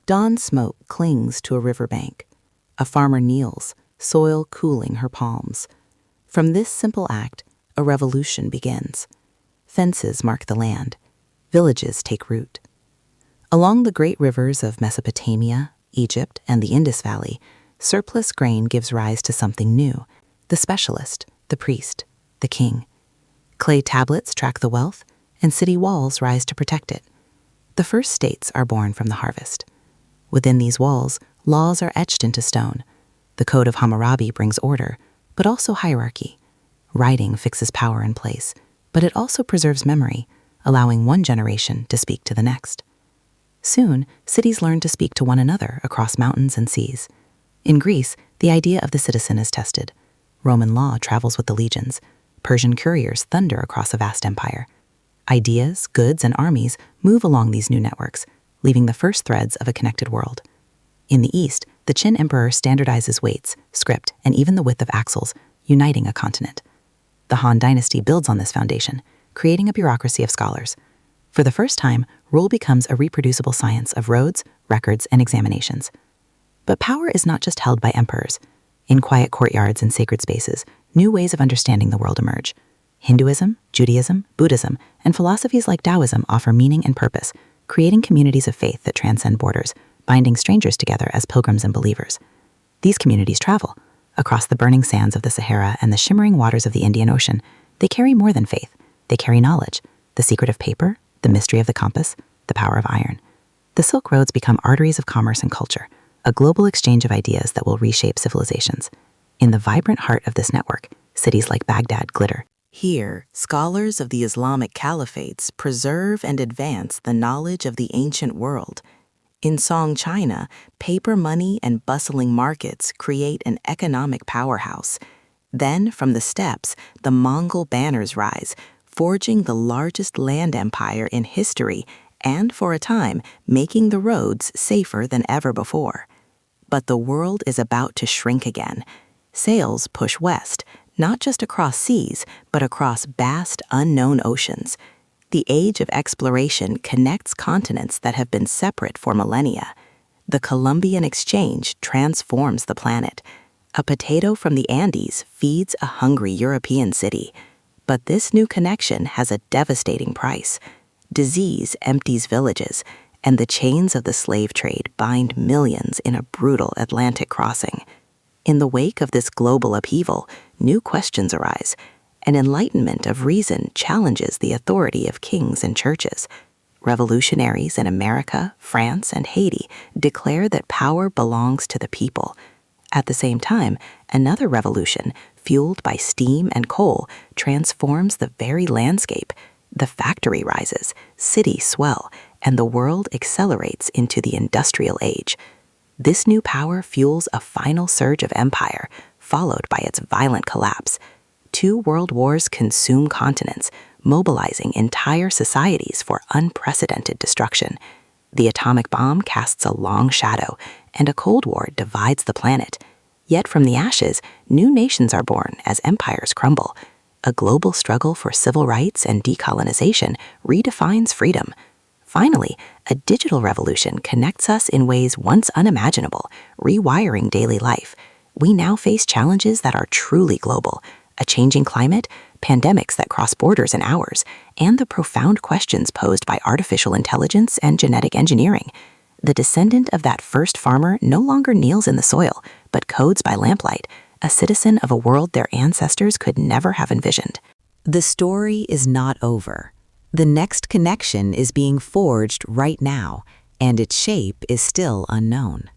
Dawn smoke clings to a riverbank. A farmer kneels, soil cooling her palms. From this simple act, a revolution begins. Fences mark the land. Villages take root. Along the great rivers of Mesopotamia, Egypt, and the Indus Valley, surplus grain gives rise to something new: the specialist, the priest, the king. Clay tablets track the wealth, and city walls rise to protect it. The first states are born from the harvest. Within these walls, laws are etched into stone. The Code of Hammurabi brings order, but also hierarchy. Writing fixes power in place, but it also preserves memory, allowing one generation to speak to the next. Soon, cities learn to speak to one another across mountains and seas. In Greece, the idea of the citizen is tested. Roman law travels with the legions. Persian couriers thunder across a vast empire. Ideas, goods, and armies move along these new networks, leaving the first threads of a connected world. In the East, the Qin emperor standardizes weights, script, and even the width of axles, uniting a continent. The Han dynasty builds on this foundation, creating a bureaucracy of scholars. For the first time, rule becomes a reproducible science of roads, records, and examinations. But power is not just held by emperors. In quiet courtyards and sacred spaces, new ways of understanding the world emerge. Hinduism, Judaism, Buddhism, and philosophies like Taoism offer meaning and purpose, creating communities of faith that transcend borders, binding strangers together as pilgrims and believers. These communities travel. Across the burning sands of the Sahara and the shimmering waters of the Indian Ocean, they carry more than faith. They carry knowledge, the secret of paper, the mystery of the compass, the power of iron. The Silk Roads become arteries of commerce and culture, a global exchange of ideas that will reshape civilizations. In the vibrant heart of this network, cities like Baghdad glitter. Here, scholars of the Islamic caliphates preserve and advance the knowledge of the ancient world. In Song, China, paper money and bustling markets create an economic powerhouse. Then, from the steppes, the Mongol banners rise, forging the largest land empire in history and, for a time, making the roads safer than ever before. But the world is about to shrink again. Sails push west, not just across seas, but across vast, unknown oceans. The age of exploration connects continents that have been separate for millennia. The Columbian Exchange transforms the planet. A potato from the Andes feeds a hungry European city. But this new connection has a devastating price. Disease empties villages, and the chains of the slave trade bind millions in a brutal Atlantic crossing. In the wake of this global upheaval, new questions arise. An enlightenment of reason challenges the authority of kings and churches. Revolutionaries in America, France, and Haiti declare that power belongs to the people. At the same time, another revolution, fueled by steam and coal, transforms the very landscape. The factory rises, cities swell, and the world accelerates into the industrial age. This new power fuels a final surge of empire, followed by its violent collapse. 2 world wars consume continents, mobilizing entire societies for unprecedented destruction. The atomic bomb casts a long shadow, and a Cold War divides the planet. Yet from the ashes, new nations are born as empires crumble. A global struggle for civil rights and decolonization redefines freedom. Finally, a digital revolution connects us in ways once unimaginable, rewiring daily life. We now face challenges that are truly global: a changing climate, pandemics that cross borders in hours, and the profound questions posed by artificial intelligence and genetic engineering. The descendant of that first farmer no longer kneels in the soil, but codes by lamplight, a citizen of a world their ancestors could never have envisioned. The story is not over. The next connection is being forged right now, and its shape is still unknown.